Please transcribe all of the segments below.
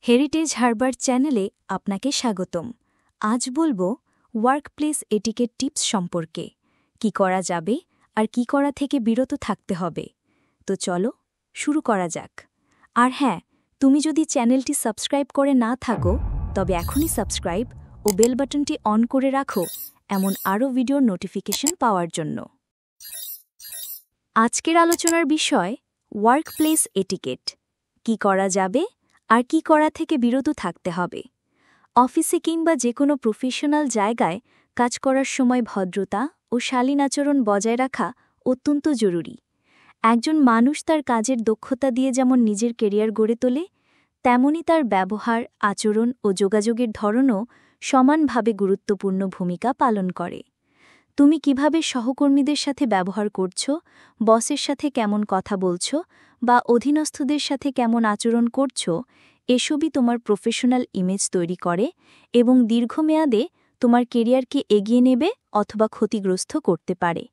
Heritage Harbour চ্যানেলে আপনাকে স্বাগতম। আজ বলবো ওয়ার্কপ্লেস এটিকেট টিপস সম্পর্কে, কি করা যাবে আর কি করা থেকে বিরত থাকতে হবে। তো চলো শুরু করা যাক। আর হ্যাঁ, তুমি যদি চ্যানেলটি সাবস্ক্রাইব করে না থাকো তবে এখনই সাবস্ক্রাইব ও বেল বাটনটি অন করে রাখো এমন আরও ভিডিওর নোটিফিকেশন পাওয়ার জন্য। আজকের আলোচনার বিষয় ওয়ার্কপ্লেস এটিকেট, কি করা যাবে আর কি করা থেকে বিরত থাকতে হবে। অফিসে কিংবা যে কোনো প্রফেশনাল জায়গায় কাজ করার সময় ভদ্রতা ও শালীন আচরণ বজায় রাখা অত্যন্ত জরুরি। একজন মানুষ তার কাজের দক্ষতা দিয়ে যেমন নিজের কেরিয়ার গড়ে তোলে, তেমনি তার ব্যবহার, আচরণ ও যোগাযোগের ধরনও সমানভাবে গুরুত্বপূর্ণ ভূমিকা পালন করে। তুমি কিভাবে সহকর্মীদের সাথে ব্যবহার করছো, বসের সাথে কেমন কথা বলছো বা অধীনস্থদের সাথে কেমন আচরণ করছো, এসবই তোমার প্রফেশনাল ইমেজ তৈরি করে এবং দীর্ঘমেয়াদে তোমার কেরিয়ারকে এগিয়ে নেবে অথবা ক্ষতিগ্রস্ত করতে পারে।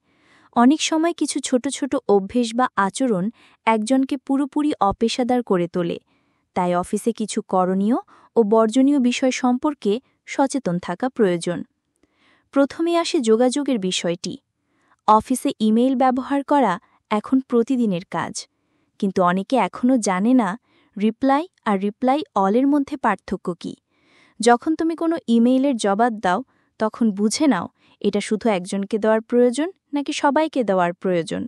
অনেক সময় কিছু ছোট ছোট অভ্যেস বা আচরণ একজনকে পুরোপুরি অপেশাদার করে তোলে। তাই অফিসে কিছু করণীয় ও বর্জনীয় বিষয় সম্পর্কে সচেতন থাকা প্রয়োজন। প্রথমে আসে যোগাযোগের বিষয়টি। অফিসে ইমেইল ব্যবহার করা এখন প্রতিদিনের কাজ, কিন্তু অনেকে এখনও জানে না রিপ্লাই আর রিপ্লাই অলের মধ্যে পার্থক্য কী। যখন তুমি কোনো ইমেইলের জবাব দাও তখন বুঝে নাও এটা শুধু একজনকে দেওয়ার প্রয়োজন নাকি সবাইকে দেওয়ার প্রয়োজন।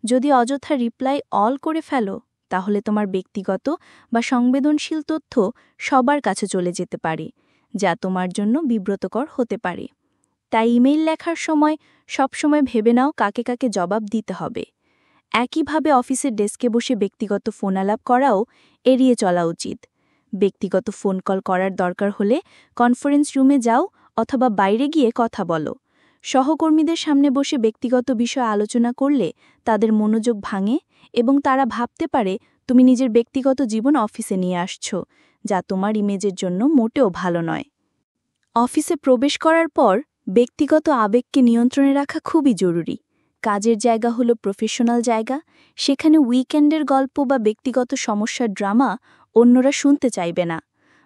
যদি অযথা রিপ্লাই অল করে ফেলো তাহলে তোমার ব্যক্তিগত বা সংবেদনশীল তথ্য সবার কাছে চলে যেতে পারে, যা তোমার জন্য বিব্রতকর হতে পারে। তাই ইমেইল লেখার সময় সবসময় ভেবে নাও কাকে কাকে জবাব দিতে হবে। একইভাবে অফিসের ডেস্কে বসে ব্যক্তিগত ফোন আলাপ করাও এড়িয়ে চলা উচিত। ব্যক্তিগত ফোন কল করার দরকার হলে কনফারেন্স রুমে যাও অথবা বাইরে গিয়ে কথা বলো। সহকর্মীদের সামনে বসে ব্যক্তিগত বিষয় আলোচনা করলে তাদের মনোযোগ ভাঙে এবং তারা ভাবতে পারে তুমি নিজের ব্যক্তিগত জীবন অফিসে নিয়ে আসছো, যা তোমার ইমেজের জন্য মোটেও ভালো নয়। অফিসে প্রবেশ করার পর ব্যক্তিগত আবেগকে নিয়ন্ত্রণে রাখা খুবই জরুরি। কাজের জায়গা হলো প্রফেশনাল জায়গা, সেখানে উইকেন্ডের গল্প বা ব্যক্তিগত সমস্যার ড্রামা অন্যরা শুনতে চাইবে না।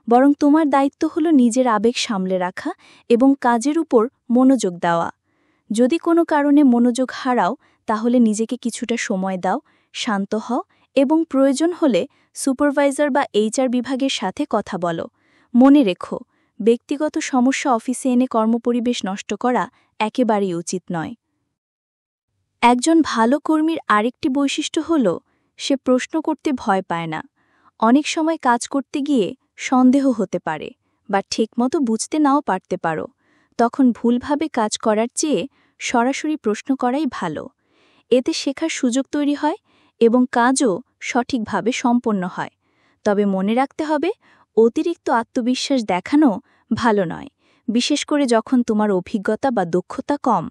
বরং তোমার দায়িত্ব হলো নিজের আবেগ সামলে রাখা এবং কাজের উপর মনোযোগ দেওয়া। যদি কোনো কারণে মনোযোগ হারাও তাহলে নিজেকে কিছুটা সময় দাও, শান্ত হও এবং প্রয়োজন হলে সুপারভাইজার বা এইচআর বিভাগের সাথে কথা বলো। মনে রেখো, ব্যক্তিগত সমস্যা অফিসে এনে কর্মপরিবেশ নষ্ট করা একেবারেই উচিত নয়। একজন ভালো কর্মীর আরেকটি বৈশিষ্ট্য হল সে প্রশ্ন করতে ভয় পায় না। অনেক সময় কাজ করতে গিয়ে সন্দেহ হতে পারে বা ঠিকমতো বুঝতে নাও পারতে পারো। তখন ভুলভাবে কাজ করার চেয়ে সরাসরি প্রশ্ন করাই ভালো। এতে শেখার সুযোগ তৈরি হয় এবং কাজও সঠিকভাবে সম্পন্ন হয়। তবে মনে রাখতে হবে, অতিরিক্ত আত্মবিশ্বাস দেখানো ভালো নয়, বিশেষ করে যখন তোমার অভিজ্ঞতা বা দক্ষতা কম।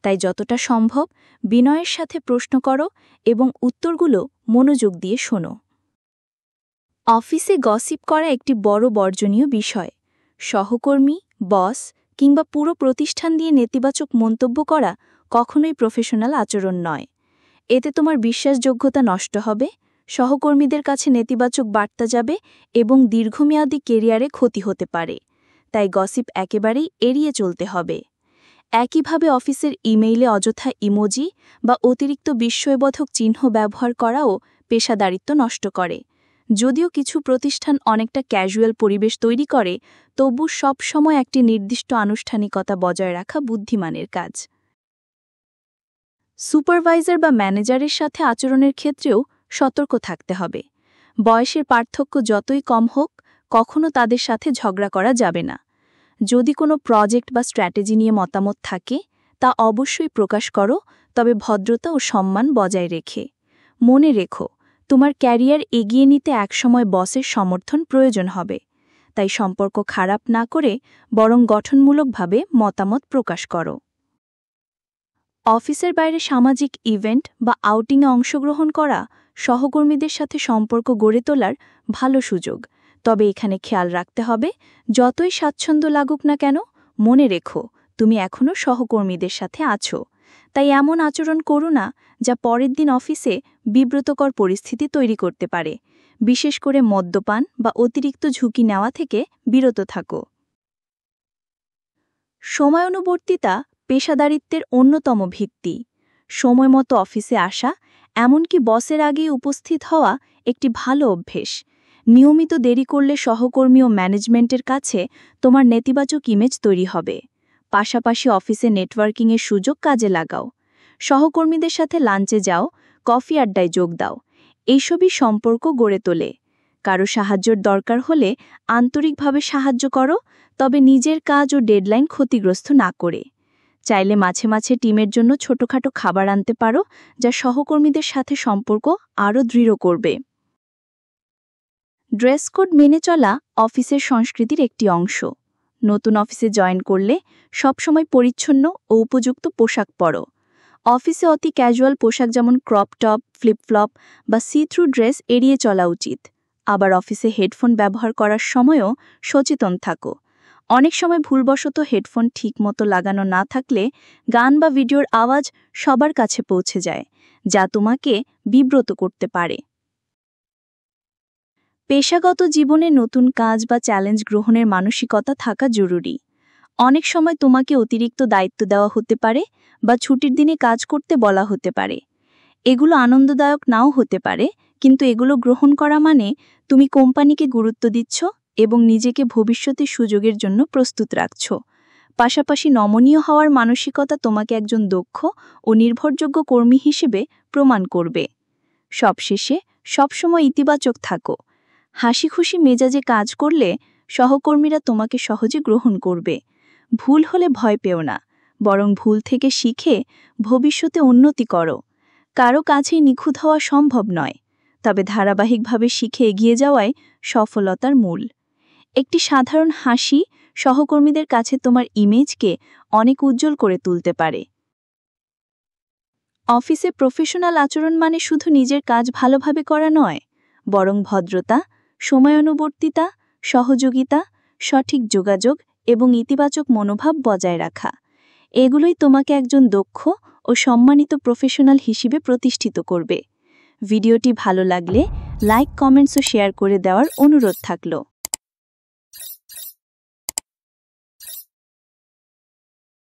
তাই যতটা সম্ভব বিনয়ের সাথে প্রশ্ন করো এবং উত্তরগুলো মনোযোগ দিয়ে শোনো। অফিসে গসিপ করা একটি বড় বর্জনীয় বিষয়। সহকর্মী, বস কিংবা পুরো প্রতিষ্ঠান দিয়ে নেতিবাচক মন্তব্য করা কখনোই প্রফেশনাল আচরণ নয়। এতে তোমার বিশ্বাসযোগ্যতা নষ্ট হবে, সহকর্মীদের কাছে নেতিবাচক বার্তা যাবে এবং দীর্ঘমেয়াদী কেরিয়ারে ক্ষতি হতে পারে। তাই গসিপ একেবারেই এড়িয়ে চলতে হবে। একইভাবে অফিসের ইমেইলে অযথা ইমোজি বা অতিরিক্ত বিস্ময়বোধক চিহ্ন ব্যবহার করাও পেশাদারিত্ব নষ্ট করে। যদিও কিছু প্রতিষ্ঠান অনেকটা ক্যাজুয়াল পরিবেশ তৈরি করে, তবু সব সময় একটি নির্দিষ্ট আনুষ্ঠানিকতা বজায় রাখা বুদ্ধিমানের কাজ। সুপারভাইজার বা ম্যানেজারের সাথে আচরণের ক্ষেত্রেও সতর্ক থাকতে হবে। বয়সের পার্থক্য যতই কম হোক, কখনো তাদের সাথে ঝগড়া করা যাবে না। যদি কোনো প্রজেক্ট বা স্ট্র্যাটেজি নিয়ে মতামত থাকে তা অবশ্যই প্রকাশ করো, তবে ভদ্রতা ও সম্মান বজায় রেখে। মনে রেখো, তোমার ক্যারিয়ার এগিয়ে নিতে একসময় বসের সমর্থন প্রয়োজন হবে। তাই সম্পর্ক খারাপ না করে বরং গঠনমূলকভাবে মতামত প্রকাশ করো। অফিসের বাইরে সামাজিক ইভেন্ট বা আউটিংয়ে অংশগ্রহণ করা সহকর্মীদের সাথে সম্পর্ক গড়ে তোলার ভালো সুযোগ। তবে এখানে খেয়াল রাখতে হবে, যতই স্বাচ্ছন্দ্য লাগুক না কেন, মনে রেখো তুমি এখনও সহকর্মীদের সাথে আছো। তাই এমন আচরণ করো না যা পরের দিন অফিসে বিব্রতকর পরিস্থিতি তৈরি করতে পারে। বিশেষ করে মদ্যপান বা অতিরিক্ত ঝুঁকি নেওয়া থেকে বিরত থাকো। সময়ানুবর্তিতা পেশাদারিত্বের অন্যতম ভিত্তি। সময়মতো অফিসে আসা, এমনকি বসের আগেই উপস্থিত হওয়া একটি ভালো অভ্যেস। নিয়মিত দেরি করলে সহকর্মী ও ম্যানেজমেন্টের কাছে তোমার নেতিবাচক ইমেজ তৈরি হবে। পাশাপাশি অফিসে নেটওয়ার্কিংয়ের সুযোগ কাজে লাগাও। সহকর্মীদের সাথে লাঞ্চে যাও, কফি আড্ডায় যোগ দাও। এইসবই সম্পর্ক গড়ে তোলে। কারো সাহায্যের দরকার হলে আন্তরিকভাবে সাহায্য করো, তবে নিজের কাজ ও ডেডলাইন ক্ষতিগ্রস্ত না করে। চাইলে মাঝে মাঝে টিমের জন্য ছোটখাটো খাবার আনতে পারো, যা সহকর্মীদের সাথে সম্পর্ক আরও দৃঢ় করবে। ড্রেস কোড মেনে চলা অফিসের সংস্কৃতির একটি অংশ। নতুন অফিসে জয়েন করলে সবসময় পরিচ্ছন্ন ও উপযুক্ত পোশাক পরো। অফিসে অতি ক্যাজুয়াল পোশাক যেমন ক্রপ টপ, ফ্লিপফ্লপ বা সি থ্রু ড্রেস এড়িয়ে চলা উচিত। আবার অফিসে হেডফোন ব্যবহার করার সময়ও সচেতন থাকো। অনেক সময় ভুলবশত হেডফোন ঠিকমতো লাগানো না থাকলে গান বা ভিডিওর আওয়াজ সবার কাছে পৌঁছে যায়, যা তোমাকে বিব্রত করতে পারে। পেশাগত জীবনে নতুন কাজ বা চ্যালেঞ্জ গ্রহণের মানসিকতা থাকা জরুরি। অনেক সময় তোমাকে অতিরিক্ত দায়িত্ব দেওয়া হতে পারে বা ছুটির দিনে কাজ করতে বলা হতে পারে। এগুলো আনন্দদায়ক নাও হতে পারে, কিন্তু এগুলো গ্রহণ করা মানে তুমি কোম্পানিকে গুরুত্ব দিচ্ছ এবং নিজেকে ভবিষ্যতে সুযোগের জন্য প্রস্তুত রাখছ। পাশাপাশি নমনীয় হওয়ার মানসিকতা তোমাকে একজন দক্ষ ও নির্ভরযোগ্য কর্মী হিসেবে প্রমাণ করবে। সবশেষে সবসময় ইতিবাচক থাকো। হাসিখুশি মেজাজে কাজ করলে সহকর্মীরা তোমাকে সহজে গ্রহণ করবে। ভুল হলে ভয় পেও না, বরং ভুল থেকে শিখে ভবিষ্যতে উন্নতি করো। কারো কাছেই নিখুঁত হওয়া সম্ভব নয়, তবে ধারাবাহিকভাবে শিখে এগিয়ে যাওয়াই সফলতার মূল। একটি সাধারণ হাসি সহকর্মীদের কাছে তোমার ইমেজকে অনেক উজ্জ্বল করে তুলতে পারে। অফিসে প্রফেশনাল আচরণ মানে শুধু নিজের কাজ ভালোভাবে করা নয়, বরং ভদ্রতা, সময়ানুবর্তিতা, সহযোগিতা, সঠিক যোগাযোগ এবং ইতিবাচক মনোভাব বজায় রাখা। এগুলোই তোমাকে একজন দক্ষ ও সম্মানিত প্রফেশনাল হিসেবে প্রতিষ্ঠিত করবে। ভিডিওটি ভালো লাগলে লাইক, কমেন্টস ও শেয়ার করে দেওয়ার অনুরোধ থাকলো।